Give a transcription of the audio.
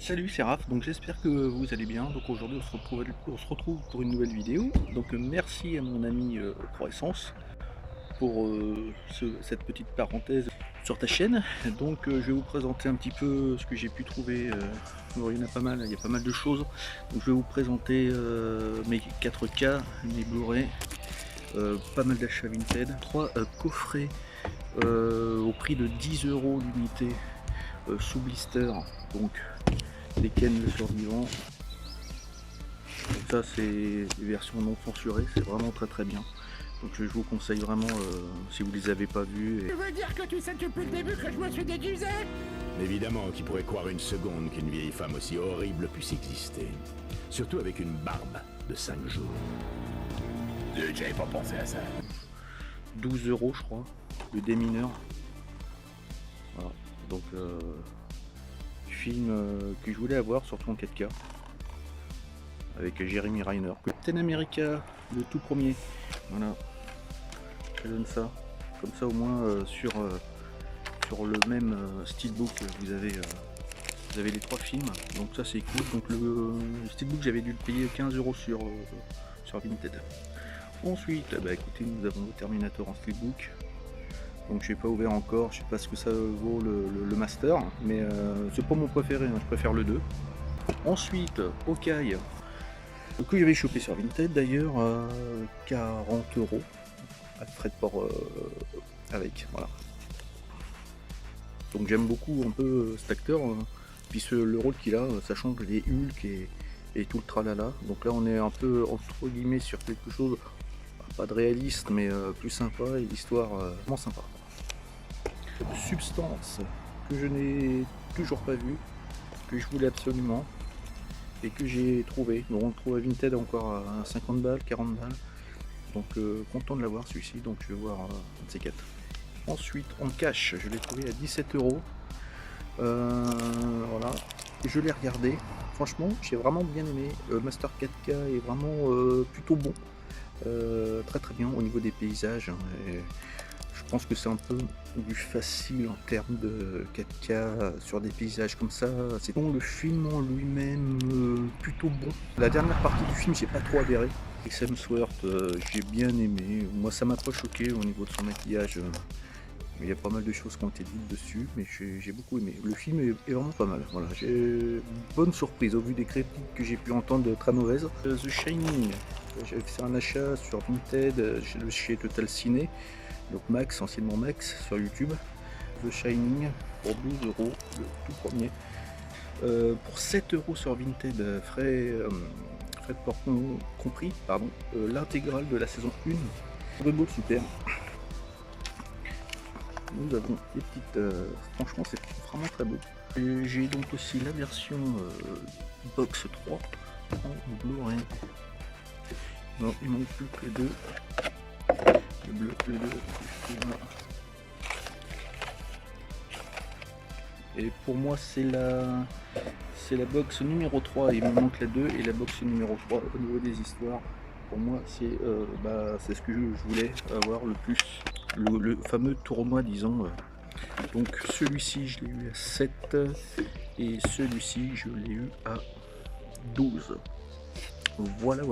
Salut, c'est Raph, donc j'espère que vous allez bien. Donc aujourd'hui on se retrouve pour une nouvelle vidéo. Donc merci à mon ami Croissance pour cette petite parenthèse sur ta chaîne. Donc je vais vous présenter un petit peu ce que j'ai pu trouver. Bon, il y en a pas mal, il y a pas mal de choses. Donc je vais vous présenter mes 4K, mes Blu-ray, pas mal d'achats Vinted, 3 coffrets au prix de 10 € l'unité sous blister. Donc les Ken le survivant. Donc ça c'est les versions non censurées, c'est vraiment très bien. Donc je vous conseille vraiment si vous les avez pas vus. Tu veux dire que tu sais depuis le début que je me suis déguisé? Évidemment, qui pourrait croire une seconde qu'une vieille femme aussi horrible puisse exister. Surtout avec une barbe de 5 jours. J'avais pas pensé à ça. 12 € je crois, le démineur. Voilà. Donc film que je voulais avoir, surtout en 4K. Avec Jeremy Renner. Captain America, le tout premier. Voilà. Ça donne ça. Comme ça au moins sur le même steelbook vous avez les 3 films. Donc ça c'est cool. Donc le steelbook j'avais dû le payer 15 € sur Vinted. Ensuite, bah écoutez, nous avons le Terminator en steelbook. Donc je n'ai pas ouvert encore, je sais pas ce que ça vaut le master, mais c'est pas mon préféré, hein, je préfère le 2. Ensuite, Hawkeye, que j'avais chopé sur Vinted d'ailleurs, 40 € à frais de port avec, voilà. Donc j'aime beaucoup un peu cet acteur, puis le rôle qu'il a, sachant que les Hulk et tout le tralala. Donc là on est un peu entre guillemets sur quelque chose, pas de réaliste, mais plus sympa, et l'histoire vraiment sympa. Substance, que je n'ai toujours pas vu, que je voulais absolument, et que j'ai trouvé. Donc on le trouve à Vinted encore à 50 balles, 40 balles. Donc content de l'avoir celui-ci, donc je vais voir un de ces quatre. Ensuite en cash, je l'ai trouvé à 17 €. Voilà, je l'ai regardé. Franchement, j'ai vraiment bien aimé. Master 4K est vraiment plutôt bon. Très bien au niveau des paysages. Et je pense que c'est un peu du facile en termes de 4K sur des paysages comme ça. C'est bon, le film en lui-même plutôt bon. La dernière partie du film, j'ai pas trop adhéré. Chris Hemsworth, j'ai bien aimé. Moi, ça m'a pas choqué au niveau de son maquillage. Il y a pas mal de choses qui ont été dites dessus, mais j'ai beaucoup aimé. Le film est vraiment pas mal. Voilà, j'ai une bonne surprise au vu des critiques que j'ai pu entendre de très mauvaises. The Shining, j'avais fait un achat sur Vinted chez Total Ciné, donc Max, anciennement Max, sur YouTube. The Shining pour 12 €, le tout premier. Pour 7 € sur Vinted, frais de port compris, pardon, l'intégrale de la saison 1. Beau, super. Nous avons des petites... franchement c'est vraiment très beau. J'ai donc aussi la version box 3 en Blu-ray. Non, il manque plus que les deux. Le bleu, le 2. Et pour moi c'est la box numéro 3, il me manque la 2 et la box numéro 3 au niveau des histoires. Pour moi c'est ce que je voulais avoir le plus, le fameux tournoi disons. Donc celui-ci je l'ai eu à 7 et celui-ci je l'ai eu à 12. Voilà.